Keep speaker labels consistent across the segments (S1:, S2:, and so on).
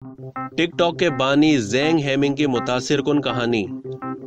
S1: TikTok के बानी Zeng Hamming की मुतासिरकुन कहानी।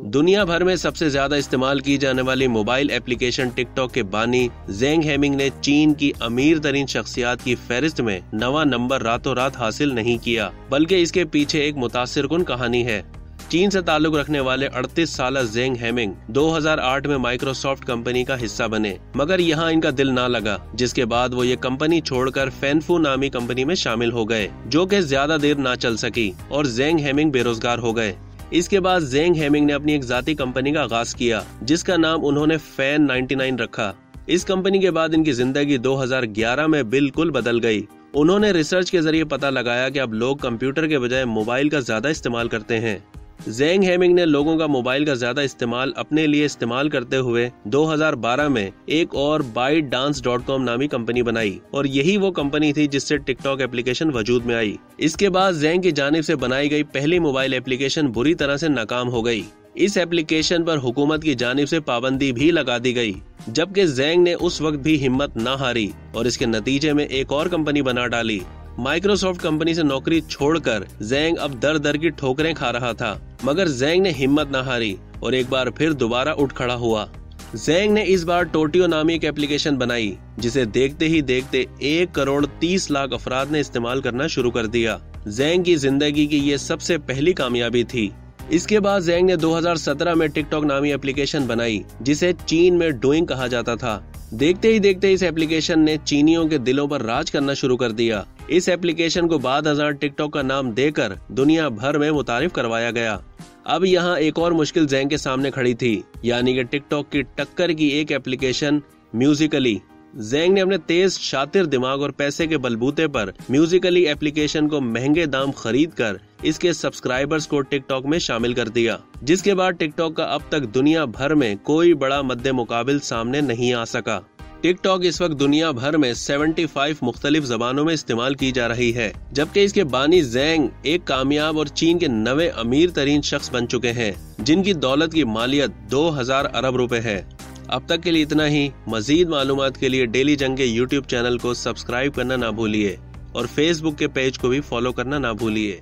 S1: दुनिया भर में सबसे ज्यादा इस्तेमाल की जाने वाली मोबाइल एप्लीकेशन टिकटॉक के बानी ज़ेंग हेमिंग ने चीन की अमीर तरीन शख्सियात की फहरिस्त में 9वां नंबर रातों रात हासिल नहीं किया, बल्कि इसके पीछे एक मुतासिरकुन कहानी है। चीन से ताल्लुक रखने वाले 38 साल ज़ेंग हेमिंग 2008 में माइक्रोसॉफ्ट कंपनी का हिस्सा बने, मगर यहाँ इनका दिल ना लगा, जिसके बाद वो ये कंपनी छोड़कर फैनफू नामी कंपनी में शामिल हो गए, जो कि ज्यादा देर ना चल सकी और ज़ेंग हेमिंग बेरोजगार हो गए। इसके बाद ज़ेंग हेमिंग ने अपनी एक जाती कंपनी का आगाज किया, जिसका नाम उन्होंने फैन 99 रखा। इस कंपनी के बाद इनकी जिंदगी 2011 में बिल्कुल बदल गई। उन्होंने रिसर्च के जरिए पता लगाया कि अब लोग कंप्यूटर के बजाय मोबाइल का ज्यादा इस्तेमाल करते हैं। ज़ेंग हेमिंग ने लोगों का मोबाइल का ज्यादा इस्तेमाल अपने लिए इस्तेमाल करते हुए 2012 में एक और ByteDance.com नामी कंपनी बनाई, और यही वो कंपनी थी जिससे टिकटॉक एप्लीकेशन वजूद में आई। इसके बाद ज़ेंग की जानिब से बनाई गई पहली मोबाइल एप्लीकेशन बुरी तरह से नाकाम हो गई। इस एप्लीकेशन पर हुकूमत की जानिब से पाबंदी भी लगा दी गई, जबकि ज़ेंग ने उस वक्त भी हिम्मत न हारी और इसके नतीजे में एक और कंपनी बना डाली। माइक्रोसॉफ्ट कंपनी से नौकरी छोड़कर ज़ेंग अब दर दर की ठोकरें खा रहा था, मगर ज़ेंग ने हिम्मत न हारी और एक बार फिर दोबारा उठ खड़ा हुआ। ज़ेंग ने इस बार टोटियो नामी एक एप्लीकेशन बनाई, जिसे देखते ही देखते 1,30,00,000 अफराद ने इस्तेमाल करना शुरू कर दिया। ज़ेंग की जिंदगी की ये सबसे पहली कामयाबी थी। इसके बाद ज़ेंग ने 2017 में टिकटॉक नामी एप्लीकेशन बनाई, जिसे चीन में डूइंग कहा जाता था। देखते ही देखते इस एप्लीकेशन ने चीनियों के दिलों पर राज करना शुरू कर दिया। इस एप्लीकेशन को बाद हजार टिकटॉक का नाम देकर दुनिया भर में मुतारिफ करवाया गया। अब यहाँ एक और मुश्किल ज़ेंग के सामने खड़ी थी, यानी कि टिकटॉक की टक्कर की एक एप्लीकेशन म्यूजिकली। ज़ेंग ने अपने तेज शातिर दिमाग और पैसे के बलबूते पर म्यूजिकली एप्लीकेशन को महंगे दाम खरीद कर इसके सब्सक्राइबर्स को टिकटॉक में शामिल कर दिया, जिसके बाद टिकटॉक का अब तक दुनिया भर में कोई बड़ा मद्दे मुकाबिल सामने नहीं आ सका। टिकटॉक इस वक्त दुनिया भर में 75 मुख्तलिफ जबानों में इस्तेमाल की जा रही है, जबकि इसके बानी ज़ेंग एक कामयाब और चीन के 9वें अमीर तरीन शख्स बन चुके हैं, जिनकी दौलत की मालियत 2000 अरब रुपए है। अब तक के लिए इतना ही। मजीद मालूमात के लिए डेली जंग के YouTube चैनल को सब्सक्राइब करना ना भूलिए और Facebook के पेज को भी फॉलो करना ना भूलिए।